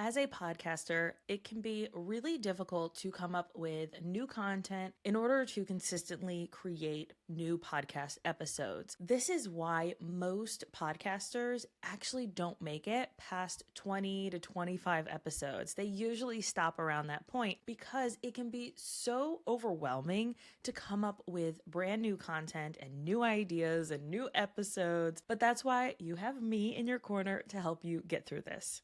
As a podcaster, it can be really difficult to come up with new content in order to consistently create new podcast episodes. This is why most podcasters actually don't make it past 20 to 25 episodes. They usually stop around that point because it can be so overwhelming to come up with brand new content and new ideas and new episodes. But that's why you have me in your corner to help you get through this.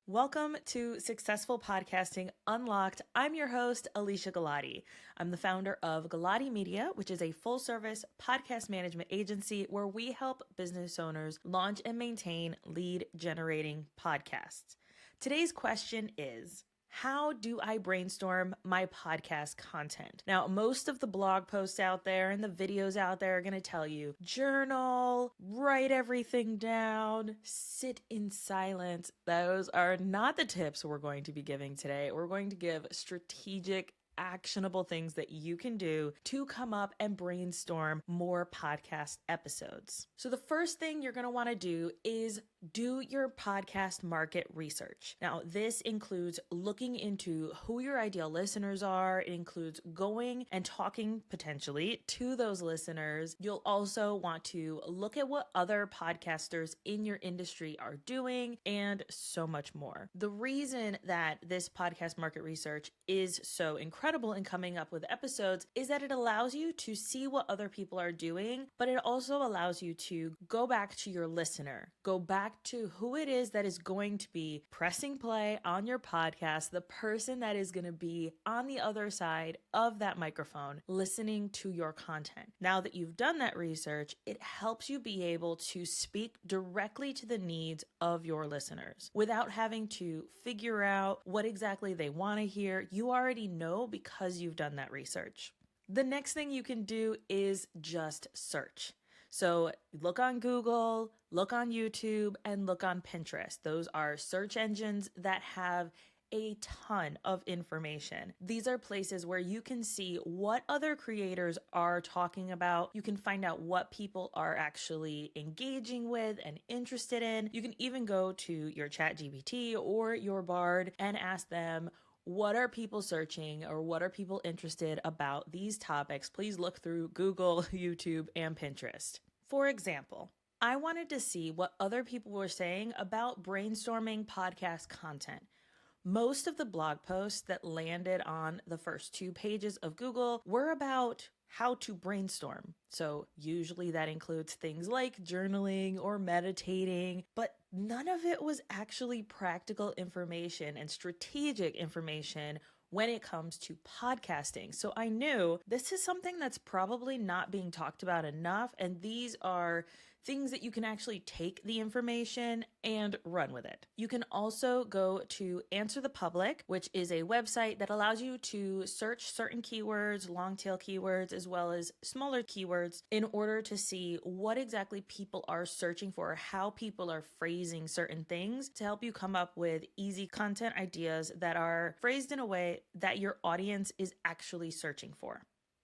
Welcome to Successful Podcasting Unlocked. I'm your host, Alicia Galati. I'm the founder of Galati Media, which is a full-service podcast management agency where we help business owners launch and maintain lead-generating podcasts. Today's question is, how do I brainstorm my podcast content? Now, most of the blog posts out there and the videos out there are going to tell you, journal, write everything down, sit in silence. Those are not the tips we're going to be giving today. We're going to give strategic, actionable things that you can do to come up and brainstorm more podcast episodes. So the first thing you're going to want to do is do your podcast market research. Now, this includes looking into who your ideal listeners are. It includes going and talking potentially to those listeners. You'll also want to look at what other podcasters in your industry are doing and so much more. The reason that this podcast market research is so incredible in coming up with episodes is that it allows you to see what other people are doing, but it also allows you to go back to your listener, go back to who it is that is going to be pressing play on your podcast, the person that is going to be on the other side of that microphone listening to your content. Now that you've done that research, it helps you be able to speak directly to the needs of your listeners without having to figure out what exactly they want to hear. You already know because you've done that research. The next thing you can do is just search. So look on Google, look on YouTube, and look on Pinterest. Those are search engines that have a ton of information. These are places where you can see what other creators are talking about. You can find out what people are actually engaging with and interested in. You can even go to your ChatGPT or your Bard and ask them, what are people searching or what are people interested about these topics? Please look through Google, YouTube, and Pinterest. For example, I wanted to see what other people were saying about brainstorming podcast content. Most of the blog posts that landed on the first 2 pages of Google were about how to brainstorm. So usually that includes things like journaling or meditating, but none of it was actually practical information and strategic information when it comes to podcasting. So I knew this is something that's probably not being talked about enough, and these are things that you can actually take the information and run with it. You can also go to Answer the Public, which is a website that allows you to search certain keywords, long tail keywords, as well as smaller keywords in order to see what exactly people are searching for, how people are phrasing certain things to help you come up with easy content ideas that are phrased in a way that your audience is actually searching for.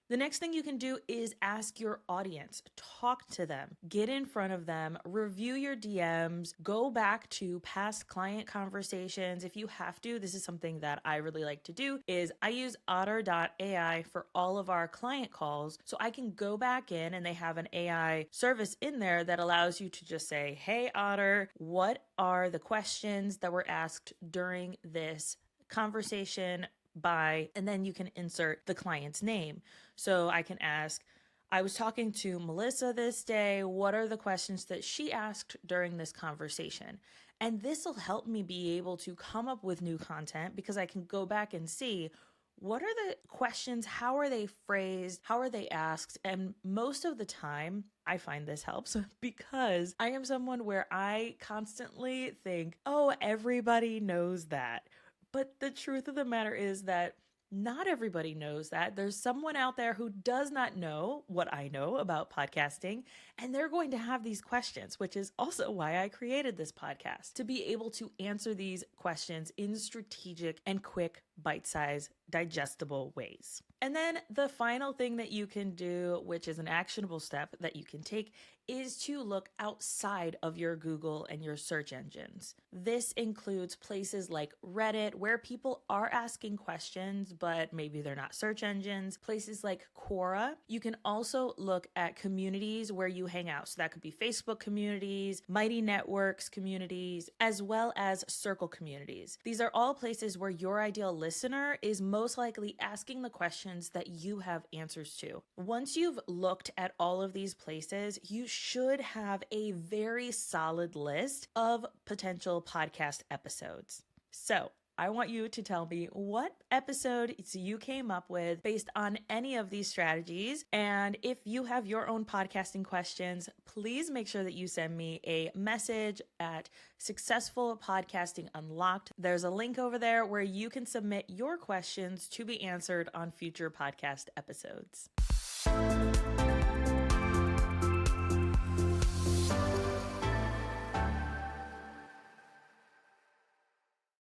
The next thing you can do is ask your audience, talk to them, get in front of them, review your DMs, go back to past client conversations. If you have to, this is something that I really like to do, is I use otter.ai for all of our client calls. So I can go back in and they have an AI service in there that allows you to just say, hey, Otter, what are the questions that were asked during this conversation by, and then you can insert the client's name. So I can ask, I was talking to Melissa this day. What are the questions that she asked during this conversation? And this will help me be able to come up with new content because I can go back and see what are the questions, how are they phrased, how are they asked? And most of the time, I find this helps because I am someone where I constantly think, oh, everybody knows that. But the truth of the matter is that not everybody knows that. There's someone out there who does not know what I know about podcasting, and they're going to have these questions, which is also why I created this podcast, to be able to answer these questions in strategic and quick bite-sized, digestible ways. And then the final thing that you can do, which is an actionable step that you can take, is to look outside of your Google and your search engines. This includes places like Reddit, where people are asking questions, but maybe they're not search engines. Places like Quora. You can also look at communities where you hang out. So that could be Facebook communities, Mighty Networks communities, as well as circle communities. These are all places where your ideal listener is most likely asking the questions that you have answers to. Once you've looked at all of these places, you should have a very solid list of potential podcast episodes. So I want you to tell me what episodes you came up with based on any of these strategies. And if you have your own podcasting questions, please make sure that you send me a message at Successful Podcasting Unlocked. There's a link over there where you can submit your questions to be answered on future podcast episodes.